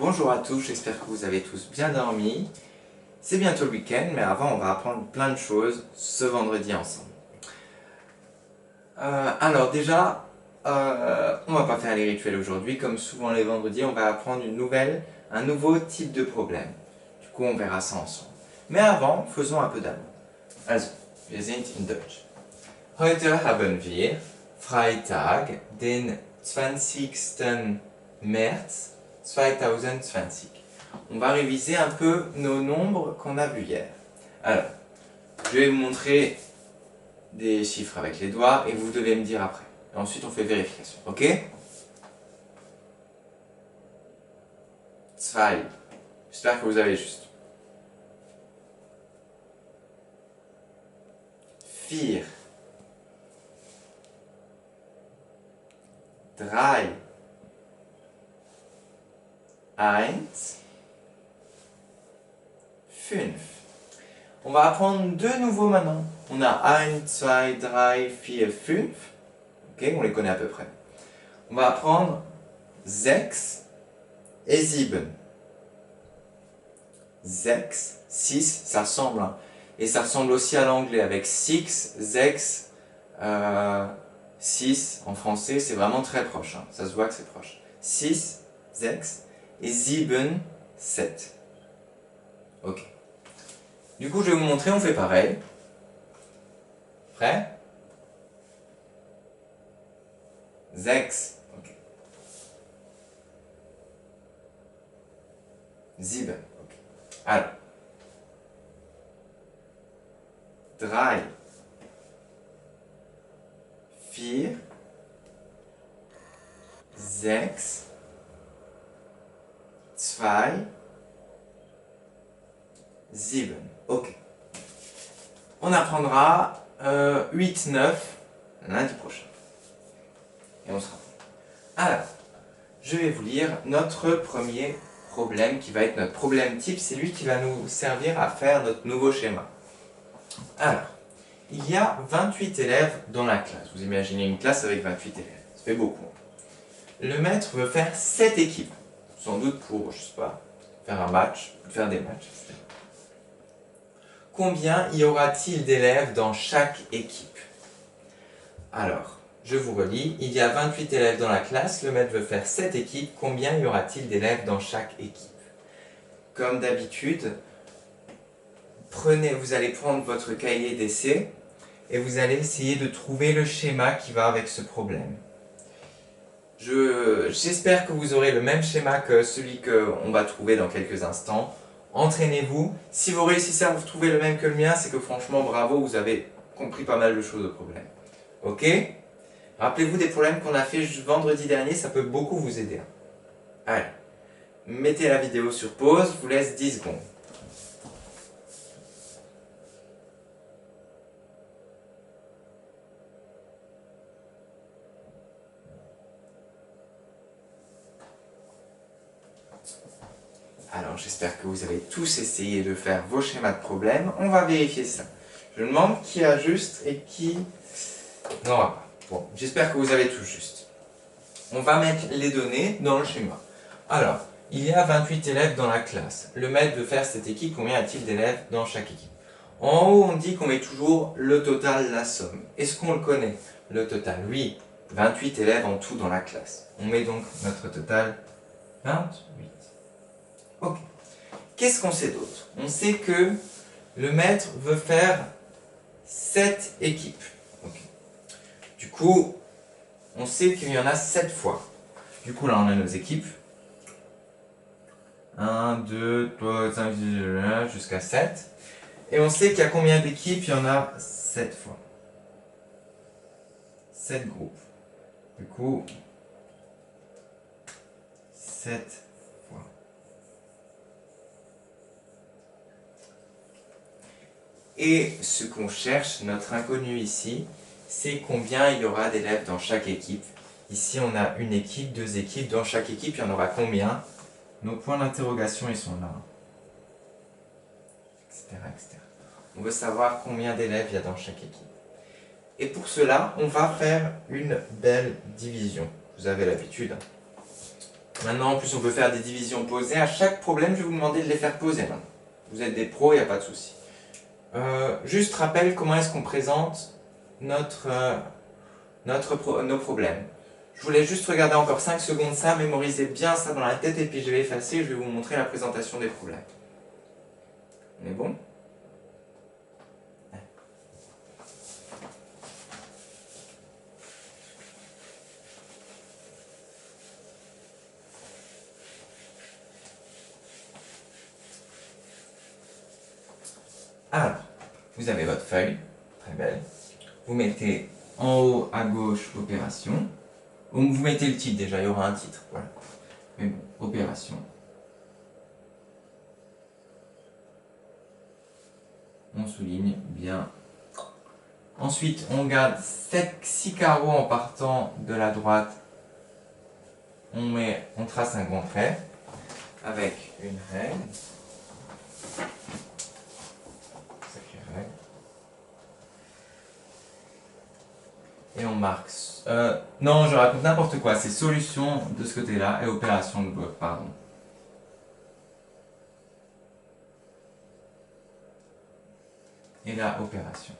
Bonjour à tous, j'espère que vous avez tous bien dormi. C'est bientôt le week-end, mais avant on va apprendre plein de choses ce vendredi ensemble. Alors déjà, on va pas faire les rituels aujourd'hui, comme souvent les vendredis, on va apprendre un nouveau type de problème. Du coup on verra ça ensemble. Mais avant, faisons un peu d'amour. Also, wir sind in Deutsch. Heute haben wir Freitag, den 20. März 2020. On va réviser un peu nos nombres qu'on a vus hier. Alors, je vais vous montrer des chiffres avec les doigts et vous devez me dire après. Et ensuite, on fait vérification, ok? 2. J'espère que vous avez juste. 4. 3. 1. 5. On va apprendre deux nouveaux maintenant. On a 1, 2, 3, 4, 5. Ok, on les connaît à peu près. On va apprendre 6 et 7. 6, 6, ça ressemble. Hein. Et ça ressemble aussi à l'anglais avec 6, 6, 6 en français, c'est vraiment très proche. Hein. Ça se voit que c'est proche. 6, 6 et 7, 7. Ok. Du coup, je vais vous montrer, on fait pareil. Prêt? 6. Ok. 7. Ok. Alors. 3. 4. 6. 2. 7. Ok. On apprendra 8, 9 lundi prochain. Et on sera. Alors, je vais vous lire notre premier problème qui va être notre problème type. C'est lui qui va nous servir à faire notre nouveau schéma. Alors, il y a 28 élèves dans la classe. Vous imaginez une classe avec 28 élèves. Ça fait beaucoup. Le maître veut faire 7 équipes. Sans doute pour, je sais pas, faire un match, faire des matchs, etc. Combien y aura-t-il d'élèves dans chaque équipe? Alors, je vous relis. Il y a 28 élèves dans la classe. Le maître veut faire 7 équipes. Combien y aura-t-il d'élèves dans chaque équipe? Comme d'habitude, vous allez prendre votre cahier d'essai et vous allez essayer de trouver le schéma qui va avec ce problème. J'espère que vous aurez le même schéma que celui qu'on va trouver dans quelques instants. Entraînez-vous. Si vous réussissez à vous trouver le même que le mien, c'est que franchement, bravo, vous avez compris pas mal de choses au problème. Ok? Rappelez-vous des problèmes qu'on a fait vendredi dernier, ça peut beaucoup vous aider. Allez, mettez la vidéo sur pause, je vous laisse 10 secondes. Alors, j'espère que vous avez tous essayé de faire vos schémas de problème. On va vérifier ça. Je demande qui a juste et qui n'aura pas. Bon, j'espère que vous avez tous juste. On va mettre les données dans le schéma. Alors, il y a 28 élèves dans la classe. Le maître veut faire cette équipe. Combien y a-t-il d'élèves dans chaque équipe? En haut, on dit qu'on met toujours le total, la somme. Est-ce qu'on le connaît, le total? Oui, 28 élèves en tout dans la classe. On met donc notre total 28. Ok. Qu'est-ce qu'on sait d'autre? On sait que le maître veut faire 7 équipes. Okay. Du coup, on sait qu'il y en a 7 fois. Du coup, là, on a nos équipes. 1, 2, 3, 5, 6, jusqu'à 7. Et on sait qu'il y a combien d'équipes? Il y en a 7 fois. 7 groupes. Du coup, 7 fois. Et ce qu'on cherche, notre inconnu ici, c'est combien il y aura d'élèves dans chaque équipe. Ici, on a une équipe, 2 équipes. Dans chaque équipe, il y en aura combien? Nos points d'interrogation, ils sont là. Etc., etc. On veut savoir combien d'élèves il y a dans chaque équipe. Et pour cela, on va faire une belle division. Vous avez l'habitude. Maintenant, en plus, on peut faire des divisions posées. À chaque problème, je vais vous demander de les faire poser. Maintenant. Vous êtes des pros, il n'y a pas de souci. Juste rappel, comment est-ce qu'on présente nos problèmes. Je voulais juste regarder encore 5 secondes ça, mémorisez bien ça dans la tête et puis je vais effacer et je vais vous montrer la présentation des problèmes. On est bon? Alors, vous avez votre feuille, très belle. Vous mettez en haut à gauche opération. Vous mettez le titre déjà, il y aura un titre. Voilà. Mais bon, opération. On souligne bien. Ensuite, on garde 6 carreaux en partant de la droite. On trace un grand trait avec une règle. Et on marque... non, je raconte n'importe quoi. C'est solution de ce côté-là et opération de bloc, pardon. Et là, opération.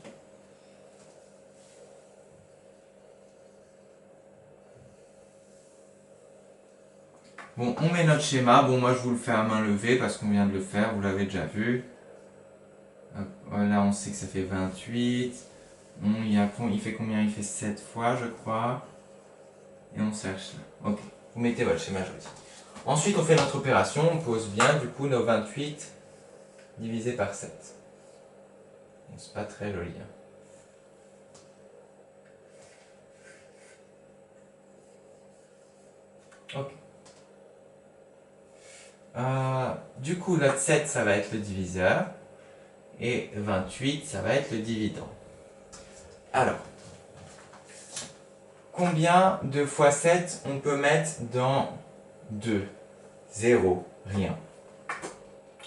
Bon, on met notre schéma. Bon, moi, je vous le fais à main levée parce qu'on vient de le faire. Vous l'avez déjà vu. Là, on sait que ça fait 28. Il fait combien? Il fait 7 fois, je crois. Et on cherche là. Ok. Vous mettez votre schéma joli. Ensuite, on fait notre opération. On pose bien, du coup, nos 28 divisé par 7. Bon, c'est pas très joli. Ok. Du coup, notre 7, ça va être le diviseur. Et 28, ça va être le dividende. Alors, combien de fois 7 on peut mettre dans 2? 0, rien.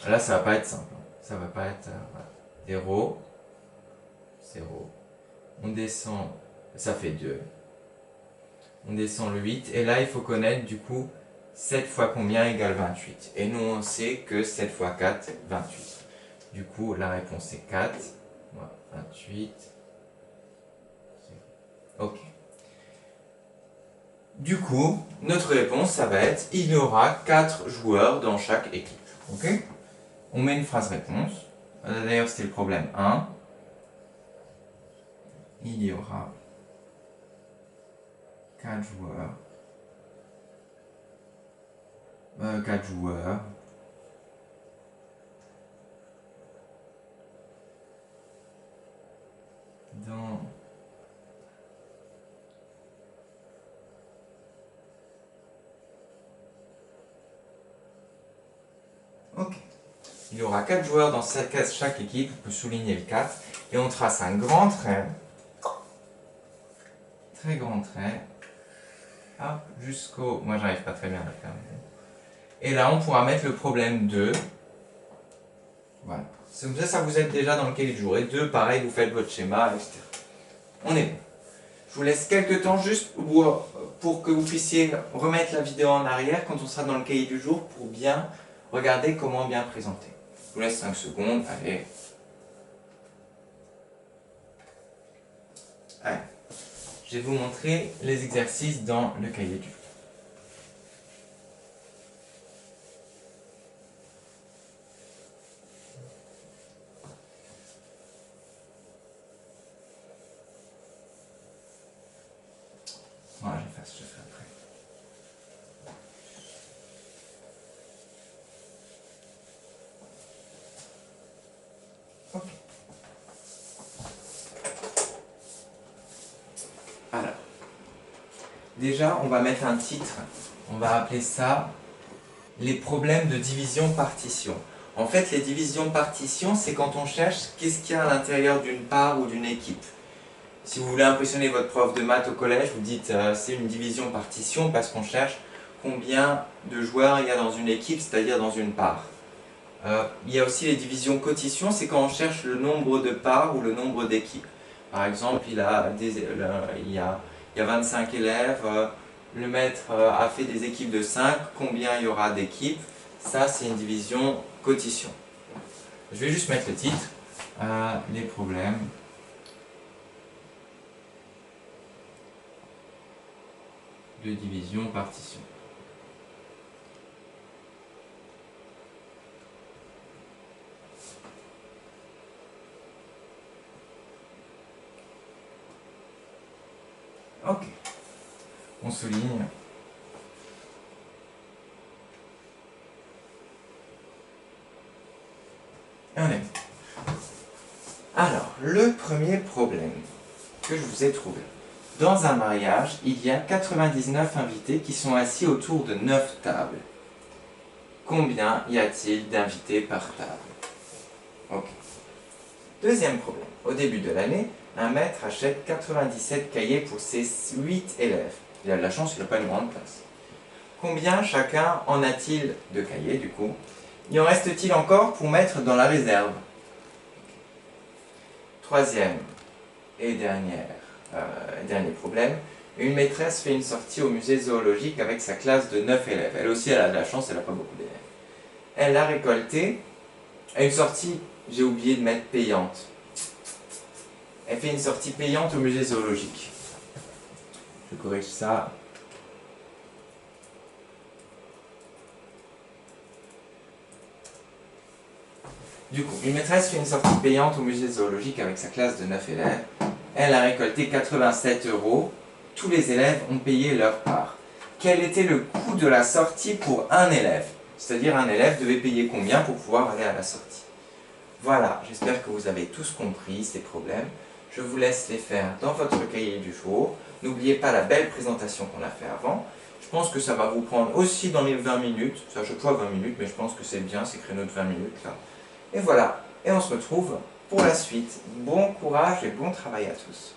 Là, ça va pas être simple. Ça va pas être... voilà. 0, 0. On descend, ça fait 2. On descend le 8. Et là, il faut connaître, du coup, 7 fois combien égale 28. Et nous, on sait que 7 fois 4, c'est 28. Du coup, la réponse est 4. Voilà, 28. Ok. Du coup, notre réponse, ça va être il y aura 4 joueurs dans chaque équipe. Ok? On met une phrase réponse. D'ailleurs, c'était le problème 1. Il y aura 4 joueurs. 4 joueurs. Dans ok. Il y aura 4 joueurs dans chaque équipe, on peut souligner le 4, et on trace un grand trait, très grand trait, hop, jusqu'au... Moi j'arrive pas très bien à le faire. Et là on pourra mettre le problème 2, voilà. Comme ça vous aide déjà dans le cahier de jour. Et 2, pareil, vous faites votre schéma, etc. On est bon. Je vous laisse quelques temps juste pour que vous puissiez remettre la vidéo en arrière quand on sera dans le cahier du jour pour bien regarder comment bien présenter. Je vous laisse 5 secondes, allez. Allez. Je vais vous montrer les exercices dans le cahier du jour. Voilà, j'efface, je fais après. Ok. Alors, déjà, on va mettre un titre. On va appeler ça « Les problèmes de division-partition ». En fait, les divisions-partition, c'est quand on cherche qu'est-ce qu'il y a à l'intérieur d'une part ou d'une équipe. Si vous voulez impressionner votre prof de maths au collège, vous dites c'est une division-partition parce qu'on cherche combien de joueurs il y a dans une équipe, c'est-à-dire dans une part. Il y a aussi les divisions-quotitions, c'est quand on cherche le nombre de parts ou le nombre d'équipes. Par exemple, il y a 25 élèves, le maître a fait des équipes de 5, combien il y aura d'équipes? Ça, c'est une division quotient. Je vais juste mettre le titre, les problèmes de division partition. Ok. On souligne. Et on est. Alors, le premier problème que je vous ai trouvé. Dans un mariage, il y a 99 invités qui sont assis autour de 9 tables. Combien y a-t-il d'invités par table? Ok. Deuxième problème. Au début de l'année, un maître achète 97 cahiers pour ses 8 élèves. Il a de la chance, il n'a pas une grande classe. Combien chacun en a-t-il de cahiers, du coup? Y en reste-t-il encore pour mettre dans la réserve? Troisième et dernier problème. Une maîtresse fait une sortie au musée zoologique avec sa classe de 9 élèves. Elle aussi, elle a de la chance, elle n'a pas beaucoup d'élèves. Elle a récolté une sortie, j'ai oublié de mettre payante. Elle fait une sortie payante au musée zoologique. Je corrige ça. Du coup, une maîtresse fait une sortie payante au musée zoologique avec sa classe de 9 élèves. Elle a récolté 87 €. Tous les élèves ont payé leur part. Quel était le coût de la sortie pour un élève? C'est-à-dire un élève devait payer combien pour pouvoir aller à la sortie? Voilà, j'espère que vous avez tous compris ces problèmes. Je vous laisse les faire dans votre cahier du jour. N'oubliez pas la belle présentation qu'on a fait avant. Je pense que ça va vous prendre aussi dans les 20 minutes. Ça, je crois 20 minutes, mais je pense que c'est bien ces créneaux de 20 minutes là. Et voilà, et on se retrouve pour la suite. Bon courage et bon travail à tous.